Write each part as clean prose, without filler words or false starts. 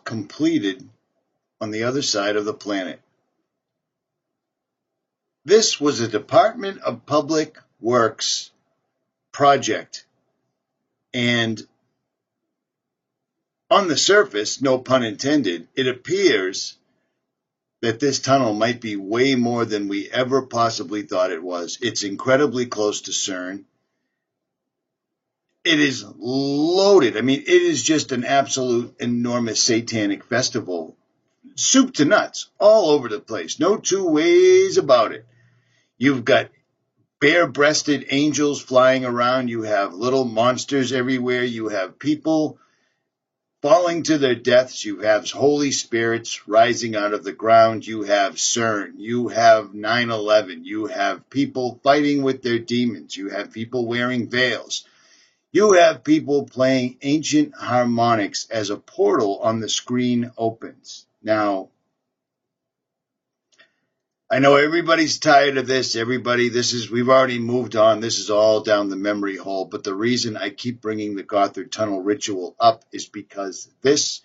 completed on the other side of the planet. This was a Department of Public Works project, and on the surface, no pun intended, it appears that this tunnel might be way more than we ever possibly thought it was. It's incredibly close to CERN. It is loaded. I mean, it is just an absolute enormous satanic festival. Soup to nuts, all over the place. No two ways about it. You've got bare-breasted angels flying around. You have little monsters everywhere. You have people falling to their deaths. You have holy spirits rising out of the ground. You have CERN. You have 9/11. You have people fighting with their demons. You have people wearing veils. You have people playing ancient harmonics as a portal on the screen opens. Now, I know everybody's tired of this. We've already moved on. This is all down the memory hole. But the reason I keep bringing the Gothard Tunnel ritual up is because this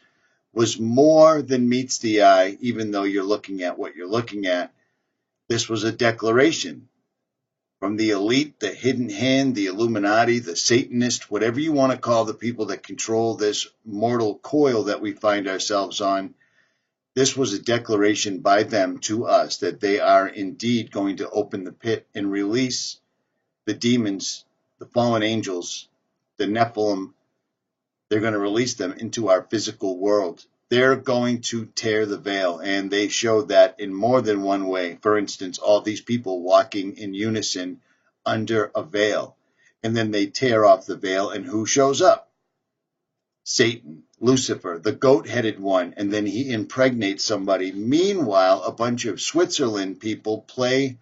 was more than meets the eye, even though you're looking at what you're looking at. This was a declaration from the elite, the hidden hand, the Illuminati, the Satanist, whatever you want to call the people that control this mortal coil that we find ourselves on. This was a declaration by them to us that they are indeed going to open the pit and release the demons, the fallen angels, the Nephilim. They're going to release them into our physical world. They're going to tear the veil, and they showed that in more than one way. For instance, all these people walking in unison under a veil, and then they tear off the veil, and who shows up? Satan, Lucifer, the goat-headed one, and then he impregnates somebody. Meanwhile, a bunch of Switzerland people play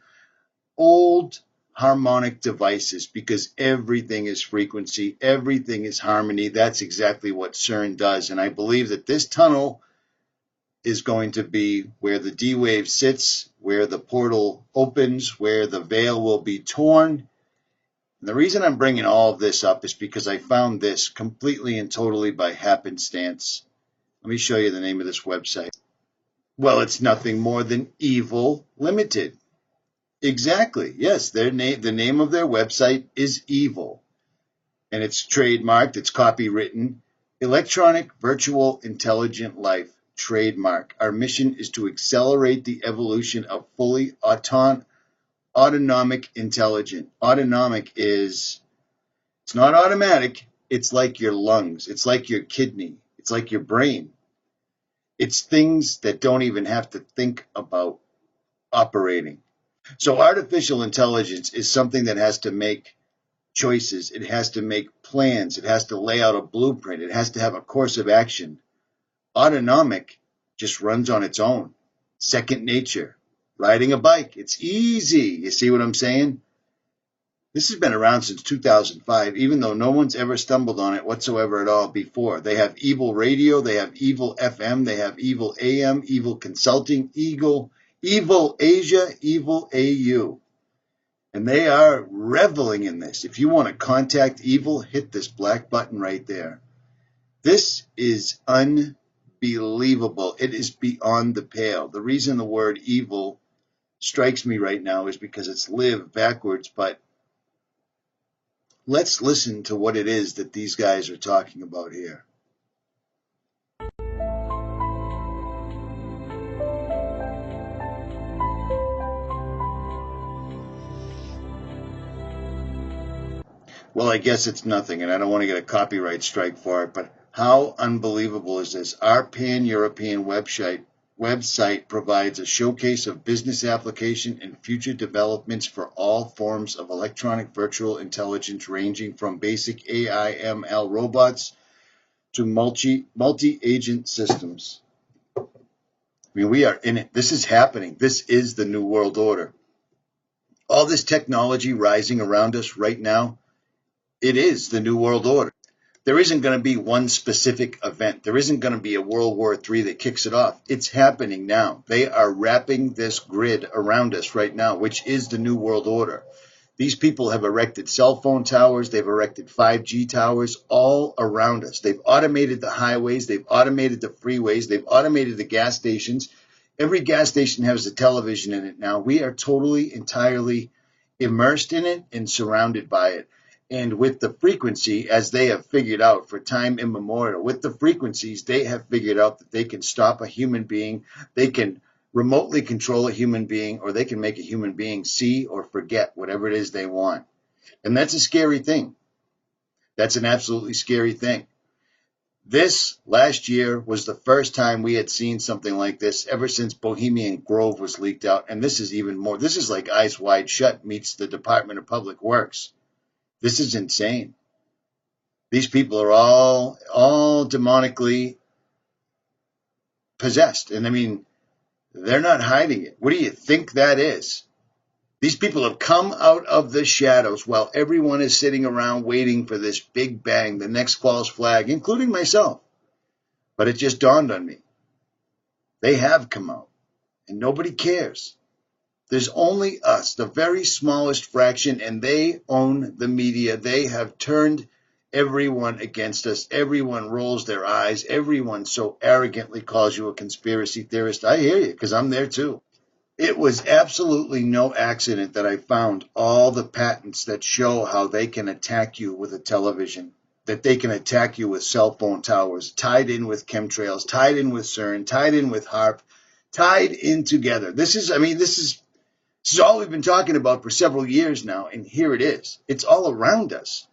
old harmonic devices because everything is frequency, everything is harmony. That's exactly what CERN does, and I believe that this tunnel is going to be where the D-wave sits, where the portal opens, where the veil will be torn. And the reason I'm bringing all of this up is because I found this completely and totally by happenstance. Let me show you the name of this website. Well, it's nothing more than Evil Limited. Exactly. Yes, the name of their website is Evil. And it's trademarked, it's copywritten. Electronic Virtual Intelligent Life, trademark. Our mission is to accelerate the evolution of fully autonomic intelligence. Autonomic is, it's not automatic. It's like your lungs. It's like your kidney. It's like your brain. It's things that don't even have to think about operating. So artificial intelligence is something that has to make choices. It has to make plans. It has to lay out a blueprint. It has to have a course of action. Autonomic just runs on its own. Second nature. Riding a bike. It's easy. You see what I'm saying? This has been around since 2005, even though no one's ever stumbled on it whatsoever at all before. They have Evil Radio. They have Evil FM. They have Evil AM, Evil Consulting, Evil Asia, Evil AU. And they are reveling in this. If you want to contact Evil, hit this black button right there. This is unbelievable. It is beyond the pale. The reason the word evil strikes me right now is because it's live backwards, but let's listen to what it is that these guys are talking about here. Well, I guess it's nothing, and I don't want to get a copyright strike for it, but how unbelievable is this? Our pan-European website provides a showcase of business application and future developments for all forms of electronic virtual intelligence, ranging from basic AI ML robots to multi-agent systems. I mean, we are in it. This is happening. This is the New World Order. All this technology rising around us right now, it is the New World Order. There isn't going to be one specific event. There isn't going to be a World War III that kicks it off. It's happening now. They are wrapping this grid around us right now, which is the New World Order. These people have erected cell phone towers. They've erected 5G towers all around us. They've automated the highways. They've automated the freeways. They've automated the gas stations. Every gas station has a television in it now. We are totally, entirely immersed in it and surrounded by it. And with the frequency, as they have figured out for time immemorial, with the frequencies, they have figured out that they can stop a human being. They can remotely control a human being, or they can make a human being see or forget whatever it is they want. And that's a scary thing. That's an absolutely scary thing. This last year was the first time we had seen something like this ever since Bohemian Grove was leaked out. And this is even more. This is like Eyes Wide Shut meets the Department of Public Works. This is insane. These people are all demonically possessed. And I mean, they're not hiding it. What do you think that is? These people have come out of the shadows while everyone is sitting around waiting for this big bang, the next false flag, including myself. But it just dawned on me. They have come out, and nobody cares. There's only us, the very smallest fraction, and they own the media. They have turned everyone against us. Everyone rolls their eyes. Everyone so arrogantly calls you a conspiracy theorist. I hear you, because I'm there too. It was absolutely no accident that I found all the patents that show how they can attack you with a television, that they can attack you with cell phone towers, tied in with chemtrails, tied in with CERN, tied in with HARP, tied in together. This is all we've been talking about for several years now, and here it is. It's all around us.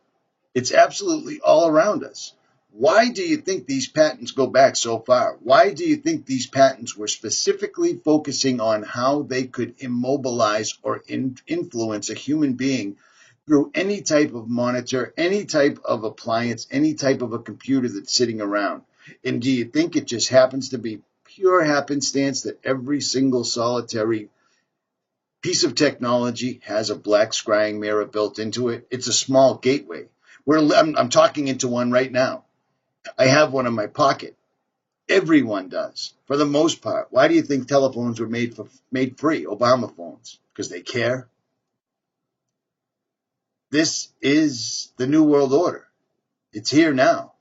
It's absolutely all around us. Why do you think these patents go back so far? Why do you think these patents were specifically focusing on how they could immobilize or influence a human being through any type of monitor, any type of appliance, any type of a computer that's sitting around? And do you think it just happens to be pure happenstance that every single solitary piece of technology has a black scrying mirror built into it? It's a small gateway. I'm talking into one right now. I have one in my pocket. Everyone does, for the most part. Why do you think telephones were made free? Obama phones, because they care. This is the New World Order. It's here now.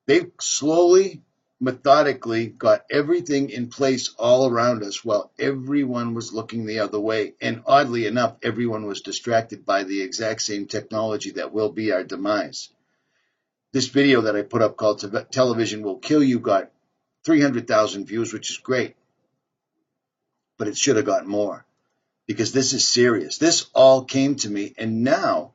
They've slowly, methodically got everything in place all around us while everyone was looking the other way. And oddly enough, everyone was distracted by the exact same technology that will be our demise. This video that I put up called Television Will Kill You got 300,000 views, which is great. But it should have got more, because this is serious. This all came to me, and now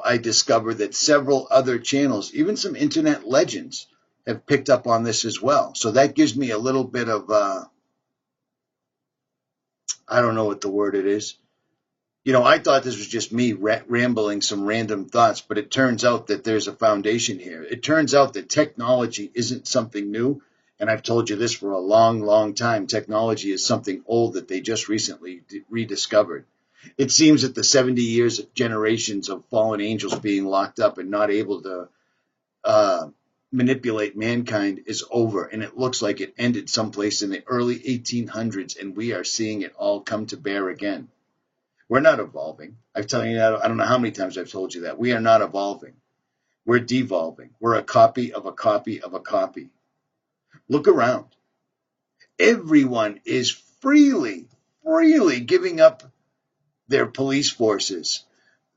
I discover that several other channels, even some internet legends, have picked up on this as well. So that gives me a little bit of, I don't know what the word it is. I thought this was just me rambling some random thoughts, but it turns out that there's a foundation here. It turns out that technology isn't something new, and I've told you this for a long, long time. Technology is something old that they just recently rediscovered. It seems that the 70 years of generations of fallen angels being locked up and not able to manipulate mankind is over, and it looks like it ended someplace in the early 1800s, and we are seeing it all come to bear again. We're not evolving. I've told you that. I don't know how many times I've told you that. We are not evolving. We're devolving. We're a copy of a copy of a copy. Look around. Everyone is freely giving up their police forces,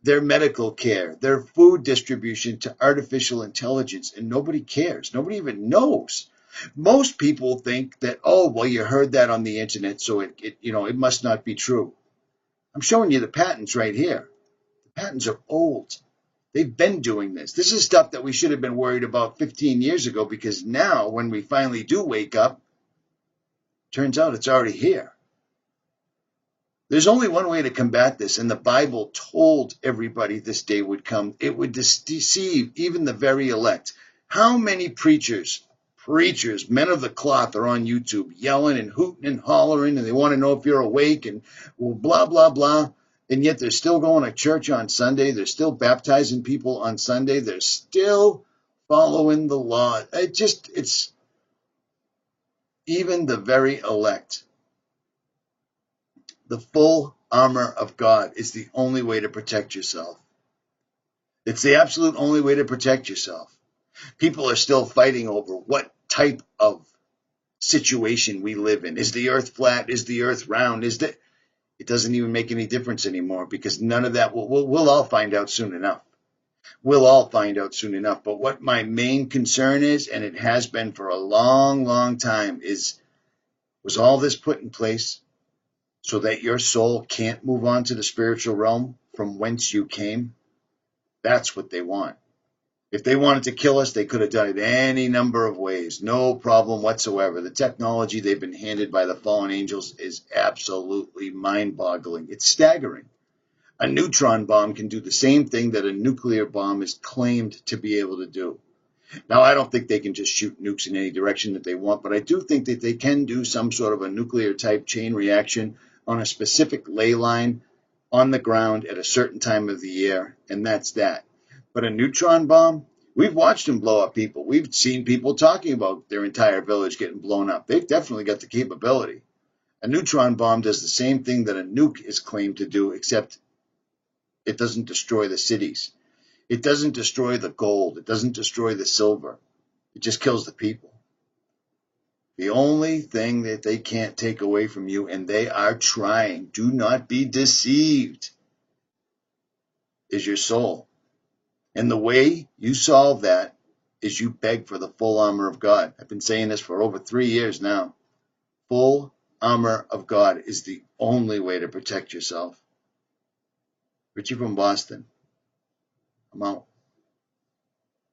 their medical care, their food distribution to artificial intelligence, and nobody cares. Nobody even knows. Most people think that, oh, well, you heard that on the internet, so it must not be true. I'm showing you the patents right here. The patents are old. They've been doing this. This is stuff that we should have been worried about 15 years ago, because now when we finally do wake up, turns out it's already here. There's only one way to combat this, and the Bible told everybody this day would come. It would deceive even the very elect. How many preachers, men of the cloth, are on YouTube yelling and hooting and hollering, and they want to know if you're awake and blah, blah, blah. And yet they're still going to church on Sunday. They're still baptizing people on Sunday. They're still following the law. It's even the very elect. The full armor of God is the only way to protect yourself. It's the absolute only way to protect yourself. People are still fighting over what type of situation we live in. Is the earth flat? Is the earth round? It doesn't even make any difference anymore, because none of that, we'll all find out soon enough. We'll all find out soon enough. But what my main concern is, and it has been for a long, long time, was all this put in place so that your soul can't move on to the spiritual realm from whence you came? That's what they want. If they wanted to kill us, they could have done it any number of ways. No problem whatsoever. The technology they've been handed by the fallen angels is absolutely mind-boggling. It's staggering. A neutron bomb can do the same thing that a nuclear bomb is claimed to be able to do. Now, I don't think they can just shoot nukes in any direction that they want, but I do think that they can do some sort of a nuclear-type chain reaction on a specific ley line on the ground at a certain time of the year, and that's that. But a neutron bomb, we've watched them blow up people. We've seen people talking about their entire village getting blown up. They've definitely got the capability. A neutron bomb does the same thing that a nuke is claimed to do, except it doesn't destroy the cities. It doesn't destroy the gold. It doesn't destroy the silver. It just kills the people. The only thing that they can't take away from you, and they are trying, do not be deceived, is your soul. And the way you solve that is you beg for the full armor of God. I've been saying this for over 3 years now. Full armor of God is the only way to protect yourself. Richie from Boston. I'm out.